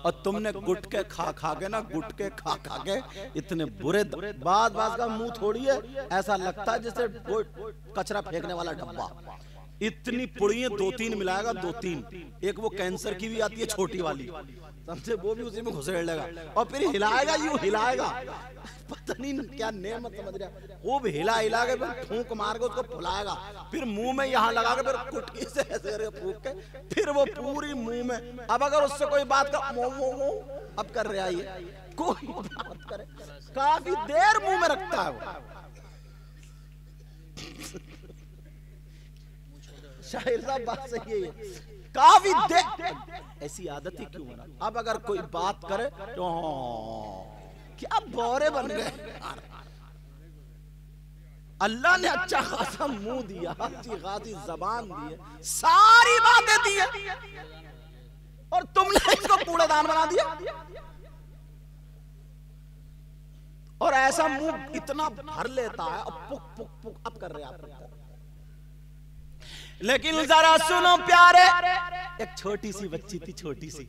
और तुमने गुटके खा खा के ना, गुटके खा खा के इतने बुरे, बात बात का मुंह थोड़ी है, ऐसा लगता है जैसे वो कचरा फेंकने वाला डब्बा। इतनी पुड़ियां 2-3 मिलाएगा, 2-3, एक वो कैंसर की भी आती है छोटी वाली, समझे, वो भी उसी में घुसेड़ लेगा और फिर हिलाएगा, यूं हिलाएगा, पता नहीं क्या नेमत समझ रहा, वो भी हिला हिला के फिर फूंक मार के उसको फुलाएगा, फिर मुंह में यहाँ लगा के फिर कुटकी से ऐसे फूंक के फिर वो पूरी मुंह में। अब अगर उससे कोई बात कर, मो अब कर रहा है, कोई बात करे, काफी देर मुंह में रखता है वो। शाहिर साहब बात सही है, काफी देर, ऐसी आदत ही क्यों बना। अब अगर कोई बात करे तो क्या बोरे बन गए। अल्लाह ने अच्छा खासा मुंह दिया, अच्छी खासी जबान दी है, सारी बातें दी है, और तुमने इसको कूड़ेदान बना दिया। और ऐसा मुंह इतना भर लेता है, अब पुक पुक पुक अब कर रहे आप। लेकिन जरा सुनो प्यारे, एक छोटी सी बच्ची थी, छोटी सी,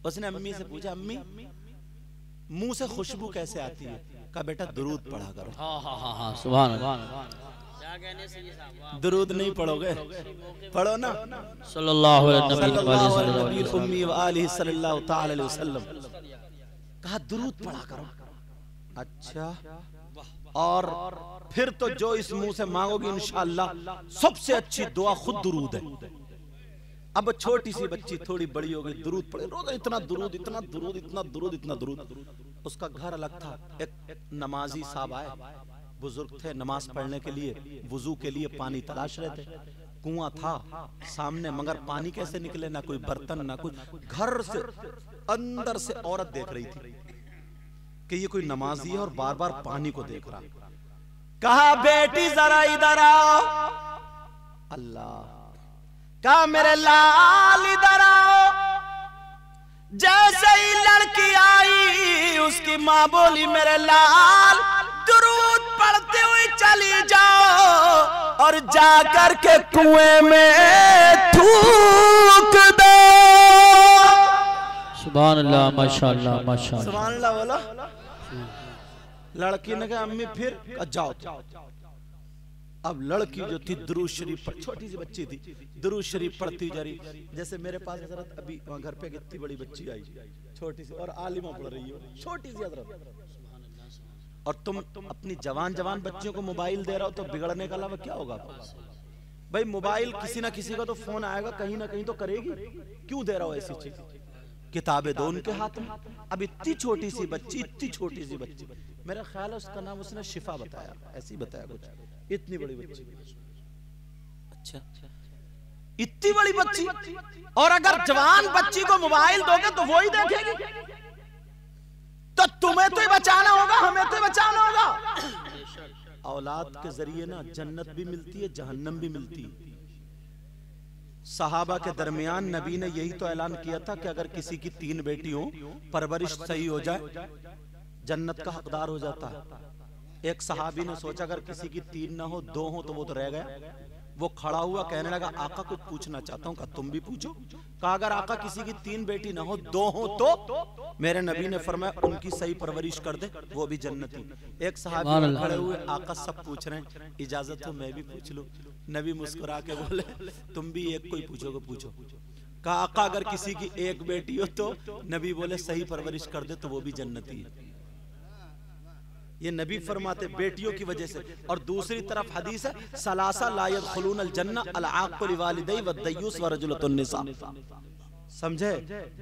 उसने अम्मी से पूछा, अम्मी मुंह से खुशबू कैसे आती है? कहा बेटा दुरूद पढ़ा करो। हाँ, सुभान अल्लाह। दुरूद नहीं पढ़ोगे, पढ़ो ना सल्लल्लाहु अलैहि वसल्लम। कहा दुरूद पढ़ा करो। अच्छा, और फिर तो जो इस मुंह से मांगोगी इंशाअल्लाह सबसे अच्छी दुआ खुद दुरूद है। अब छोटी सी बच्ची थोड़ी बड़ी हो गई, दुरूद पढ़े रोज, इतना दुरूद, इतना दुरूद, इतना दुरूद, इतना दुरूद। उसका घर अलग था, एक नमाजी साहब आए, बुजुर्ग थे, नमाज पढ़ने के लिए, वुजू के लिए पानी तलाश रहे थे। कुआं था सामने, मगर पानी कैसे निकले, ना कोई बर्तन ना कुछ। घर से अंदर से औरत देख रही थी कि ये कोई नमाजी है और बार बार पानी को देख रहा। कहा बेटी जरा इधर आओ। अल्लाह, कहा मेरे लाल इधर आओ। जैसे ही लड़की आई, उसकी माँ बोली मेरे लाल दुरूद पढ़ते हुए चली जाओ और जाकर के कुएं में थूक दो। सुभान अल्लाह, माशाअल्लाह, माशाअल्लाह, सुभान अल्लाह बोला। लड़की ने कहा अम्मी फिर? जाओ। अब लड़की जो थी दुरूद शरीफ पर, छोटी सी बच्ची थी, दुरूद शरीफ पढ़ती जा रही। जैसे मेरे पास हजरत अभी वहां घर पे इतनी बड़ी बच्ची आई, छोटी सी, और आलिमा पढ़ रही हो, छोटी सी हजरत। और तुम अपनी जवान बच्चियों को मोबाइल दे रहे हो, तो बिगड़ने के अलावा क्या होगा भाई? मोबाइल किसी ना किसी का तो फोन आएगा, कहीं ना कहीं तो करेगी, क्यों दे रहा हो ऐसी चीज? किताबें दो उनके हाथ में। अब इतनी छोटी सी बच्ची, इतनी छोटी सी बच्ची, मेरा ख्याल है उसका नाम उसने शिफा बताया, ऐसे ही बताया कुछ, इतनी बड़ी बच्ची। अच्छा, इतनी बड़ी बच्ची, और अगर जवान बच्ची को मोबाइल दोगे तो वो ही देखेगी। तो तुम्हें तो ही बचाना होगा, हमें तो ही बचाना होगा। औलाद के जरिए ना जन्नत भी मिलती है, जहन्नम भी मिलती है। सहाबा के दरमियान नबी ने यही तो ऐलान किया था कि अगर किसी की 3 बेटी हो, परवरिश सही हो जाए, जन्नत का हकदार हो जाता है। एक सहाबी ने सोचा अगर किसी की 3 ना हो, 2 हो तो वो तो रह गया। वो खड़ा हुआ, कहने लगा आका कुछ पूछना चाहता हूँ। कहा तुम भी पूछो। कहा अगर आका किसी की 3 बेटी ना हो, 2 हो तो? मेरे नबी ने फरमाया उनकी सही परवरिश कर दे, वो भी जन्नती। एक सहाबी खड़े हुए, आका सब पूछ रहे हैं, इजाजत हो मैं भी पूछ लूं? नबी मुस्कुरा के बोले तुम भी एक कोई पूछोगे पूछो। कहा आका अगर किसी की 1 बेटी हो तो? नबी बोले सही परवरिश कर दे तो वो भी जन्नती है। ये नबी फरमाते बेटियों की वजह से। और दूसरी तरफ हदीस है, सलासा ला यदखुलूनल जन्नह अल आक़िल लिवालिदैहि वद्दय्यूस व रजुलतुन निसा। समझे?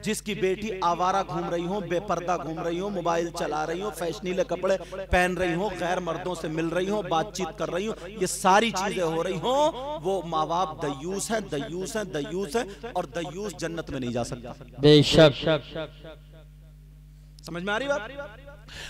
जिसकी बेटी आवारा घूम रही हो, बेपर्दा घूम रही हो, मोबाइल चला रही हो, फैशनीले कपड़े पहन रही हो, गैर मर्दों से मिल रही हो, बातचीत कर रही हो, ये सारी चीजें हो रही हो, वो माँ बाप दयूस है, दयूस है, दयूस है, और दयूस जन्नत में नहीं जा सकता। बेशक। समझ में आ रही बात?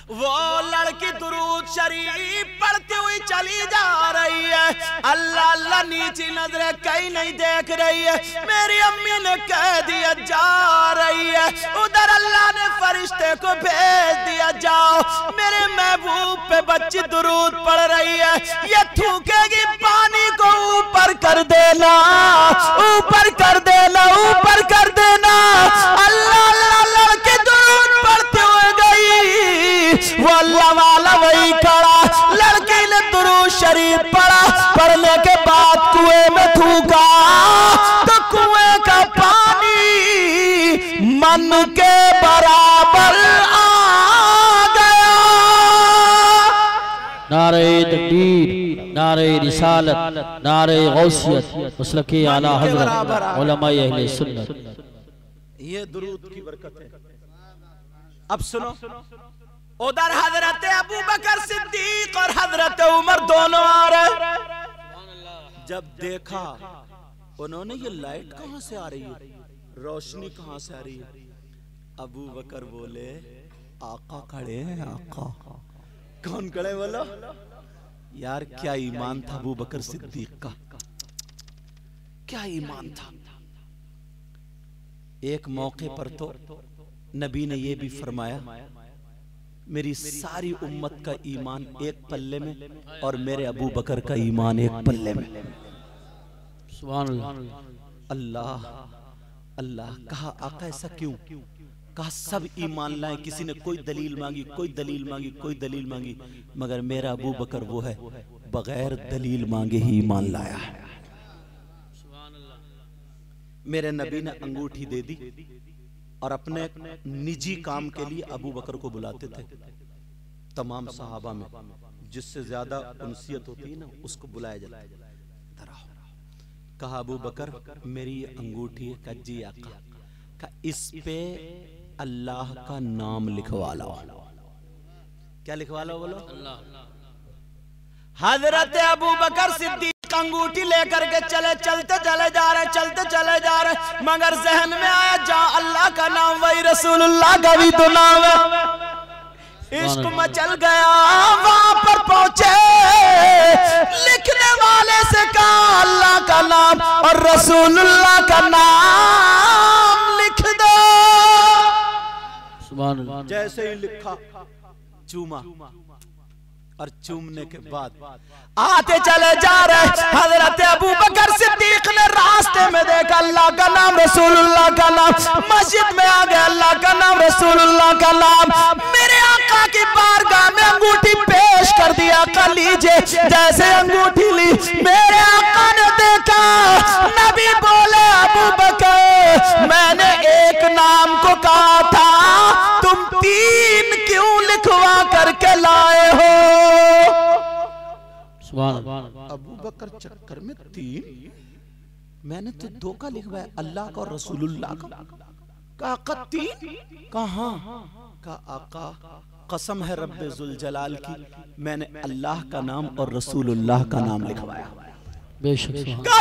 वो लड़की दुरूद शरीफ पढ़ती हुई चली जा रही है, अल्लाह अल्लाह नीची नजरें कहीं नहीं देख रही है। मेरी अम्मी ने कह दिया जा रही है, उधर अल्लाह ने फरिश्ते को भेज दिया जाओ मेरे महबूब पे बच्ची दुरूद पढ़ रही है, ये थूकेगी पानी को ऊपर कर देना, ऊपर कर देना, ऊपर कर देना। अल्लाह अल्लाह लड़के मन के बराबर आ गया। नारे तकबीर, नारे रिसालत, नारे गौसियत, मसलके आला हज़रत उलमाए अहले सुन्नत। ये दुरूद की बरकत है। अब सुनो, उधर हजरत अबू बकर सिद्दीक और हजरत उमर दोनों आ रहे। जब देखा उन्होंने ये लाइट कहां से आ रही है, रोशनी कहां से आ रही है, अबू बकर बोले आका खड़े हैं। आका कौन खड़े बोलो यार, क्या ईमान था अबू बकर सिद्दीक का, क्या ईमान था। एक मौके पर तो नबी ने यह भी फरमाया, मेरी सारी उम्मत का ईमान एक पल्ले में और मेरे अबू बकर का ईमान एक पल्ले में। सुभान अल्लाह। अल्लाह अल्लाह। कहा आका ऐसा क्यों? कहा सब ईमान लाए, किसी ने कोई दलील मांगी, कोई दलील मांगी, कोई दलील मांगी, मगर मेरा अबू बकर वो है बगैर दलील मांगे ही ईमान लाया है। मेरे नबी ने अंगूठी दे दी और अपने निजी काम के लिए अबू बकर को बुलाते थे। तमाम सहाबा में जिससे ज्यादा उनसियत होती है ना, उसको बुलाया जाता है। कहा अबू बकर मेरी ये अंगूठी है। कहा जी आका। कहा इस पे अल्लाह का नाम लिखवा लो। क्या लिखवा लो बोलो? हजरत अबू बकर सिद्दीक अंगूठी लेकर के चलते चले जा रहे, मगर जहन में आया जहाँ अल्लाह का नाम वही रसूलुल्लाह का भी तो नाम है। इश्क मचल गया, वहां पर पहुंचे, लिखने वाले से कहा अल्लाह का नाम और रसूलुल्लाह का नाम लिख दो। सुभान अल्लाह। जैसे ही लिखा, चूमा, और चूमने के बाद आते चले जा रहे। हजरत अबू बकर सिद्दीक ने रास्ते में देखा अल्लाह का नाम, रसूलुल्लाह का नाम, मस्जिद में आ गया अल्लाह का नाम, रसूलुल्लाह का नाम। मेरे आका की बारगाह में अंगूठी पेश कर दिया। आका लीजिए। जैसे अंगूठी ली, मेरे आका ने देखा, नबी बोले अबू बकर मैंने एक नाम को कहा था, तुम तीन क्यों लिखवा करके लाए हो? अबू बकर चक्कर में तीन, मैंने तो दो का लिखवाया, अल्लाह का और रसूलुल्लाह का। कहा आका तीन? कहा का आका कसम है रब्बे जुल जलाल की, मैंने अल्लाह का नाम और रसूलुल्लाह का नाम लिखवाया। बेशक।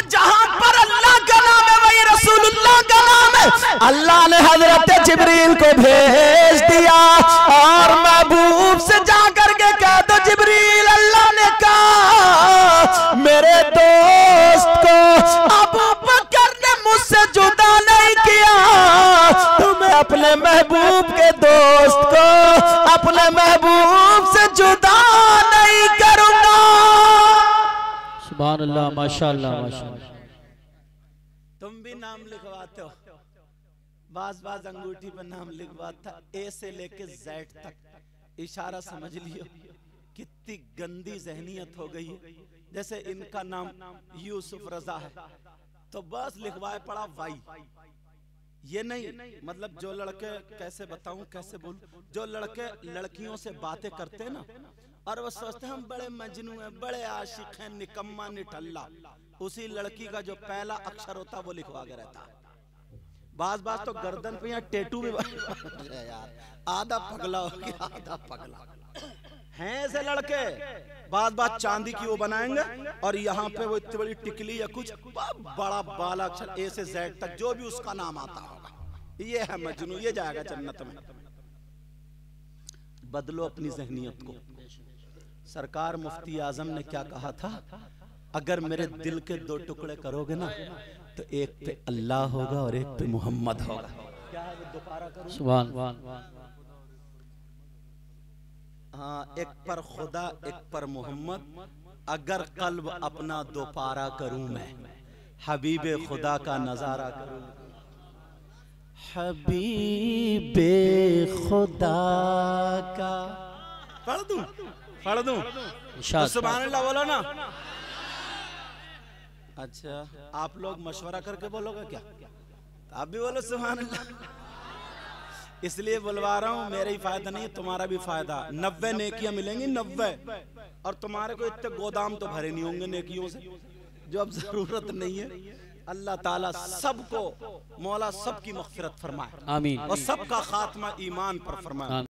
जहां पर अल्लाह का नाम है वही रसूलुल्लाह का नाम है। अल्लाह ने हजरत जिब्रील को भेज दिया और महबूब से जाकर के कह दो जिब्रील अल्लाह ने कहा मेरे दोस्त को अबू बकर ने मुझसे जुदा नहीं किया, तुम्हें अपने महबूब के दोस्त को अपने महबूब से जुदा नहीं करूंगा। सुभान अल्लाह, माशाअल्लाह माशाअल्लाह। तुम भी नाम लिखवाते हो, बाज अंगूठी पर नाम लिखवाता, ए से लेके जेड तक। इशारा समझ लियो कितनी गंदी जहनियत हो गई है। जैसे इनका नाम यूसुफ रजा है तो बस लिखवाए पड़ा वाई। ये नहीं, मतलब जो लड़के, कैसे बताऊं कैसे बोलूं, जो लड़के लड़कियों से बातें करते हैं ना और वो सोचते हैं हम बड़े मजनू हैं, बड़े आशिक हैं, निकम्मा निठल्ला, उसी लड़की का जो पहला अक्षर होता है वो लिखवा के रहता है। बाज तो गर्दन पे यहाँ टेटू भी यार आधा पगला हो गया, आधा पगला हैं ऐसे लड़के। बाज चांदी की वो बनाएंगे और यहाँ पे वो इतनी बड़ी टिकली या कुछ बड़ा बाला अक्षर ए से जेड तक, जो भी उसका नाम आता होगा, ये है मजनू, ये जाएगा जन्नत में। बदलो अपनी जहनियत को। सरकार मुफ्ती आजम ने क्या कहा था, अगर मेरे दिल के दो टुकड़े करोगे ना तो एक पे अल्लाह होगा और एक पे मोहम्मद होगा। क्या है वो दोबारा करूं? सुभान। हाँ, एक पर खुदा एक पर मोहम्मद, अगर कल्ब अपना दोपारा करूं मैं, हबीबे खुदा का नजारा करूं। हबीबे खुदा का पढ़ दूं तो सुभान अल्लाह बोलो ना। अच्छा, आप लोग मशवरा करके बोलोगे क्या? आप भी बोलो सुभान अल्लाह। इसलिए बुलवा रहा हूँ, मेरा ही फायदा नहीं तुम्हारा भी फायदा। 90 नेकियां मिलेंगी, 90, और तुम्हारे को इतने गोदाम तो भरे नहीं होंगे नेकियों से जो अब जरूरत नहीं है। अल्लाह ताला सबको, मौला सबकी मग़फ़िरत फरमाए, आमीन, और सबका खात्मा ईमान पर फरमाए।